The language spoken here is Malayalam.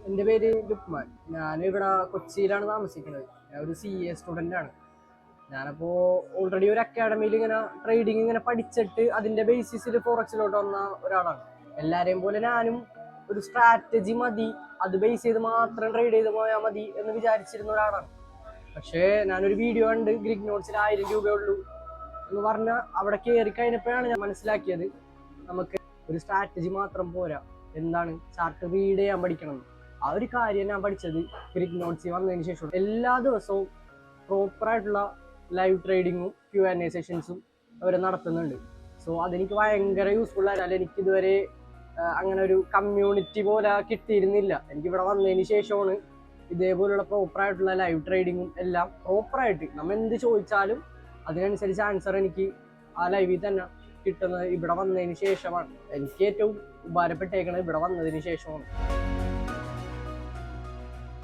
എൻ്റെ പേര് ലുക്മാൻ. ഞാനിവിടെ കൊച്ചിയിലാണ് താമസിക്കുന്നത്. ഞാൻ ഒരു CA സ്റ്റുഡൻ്റ് ആണ്. ഞാനപ്പോൾ ഓൾറെഡി ഒരു അക്കാഡമിയിൽ ഇങ്ങനെ ട്രേഡിങ് ഇങ്ങനെ പഠിച്ചിട്ട് അതിൻ്റെ ബേസിസിൽ ഫോറക്സിലോട്ട് വന്ന ഒരാളാണ്. എല്ലാവരെയും പോലെ ഞാനും ഒരു സ്ട്രാറ്റജി മതി, അത് ബേസ് ചെയ്ത് മാത്രം ട്രേഡ് ചെയ്ത് പോയാൽ മതി എന്ന് വിചാരിച്ചിരുന്ന ഒരാളാണ്. പക്ഷേ ഞാനൊരു വീഡിയോ കണ്ട് ഗ്രിഗ് നോട്ട്സിൽ 1000 രൂപയുള്ളൂ എന്ന് പറഞ്ഞാൽ അവിടെ കയറി കഴിഞ്ഞപ്പോഴാണ് ഞാൻ മനസ്സിലാക്കിയത് നമുക്ക് ഒരു സ്ട്രാറ്റജി മാത്രം പോരാ, എന്താണ് ചാർട്ട് റീഡ് ചെയ്യാൻ പഠിക്കണം. ആ ഒരു കാര്യം ഞാൻ പഠിച്ചത് ഗ്രിഗ് നോട്ട്സിൽ വന്നതിന് ശേഷം. എല്ലാ ദിവസവും പ്രോപ്പറായിട്ടുള്ള ലൈവ് ട്രേഡിങ്ങും Q&A സെഷൻസും അവർ നടത്തുന്നുണ്ട്. സോ അതെനിക്ക് ഭയങ്കര യൂസ്ഫുൾ ആയാലും എനിക്കിതുവരെ അങ്ങനെ ഒരു കമ്മ്യൂണിറ്റി പോലെ കിട്ടിയിരുന്നില്ല. എനിക്കിവിടെ വന്നതിന് ശേഷമാണ് ഇതേപോലുള്ള പ്രോപ്പറായിട്ടുള്ള ലൈവ് ട്രേഡിങ്ങും എല്ലാം പ്രോപ്പറായിട്ട് നമ്മൾ എന്ത് ചോദിച്ചാലും അതിനനുസരിച്ച് ആൻസർ എനിക്ക് ആ ലൈവിൽ തന്നെ കിട്ടുന്നത് ഇവിടെ വന്നതിന് ശേഷമാണ്. എനിക്ക് ഏറ്റവും ഉപകാരപ്പെട്ടേക്കുന്നത് ഇവിടെ വന്നതിന് ശേഷമാണ്.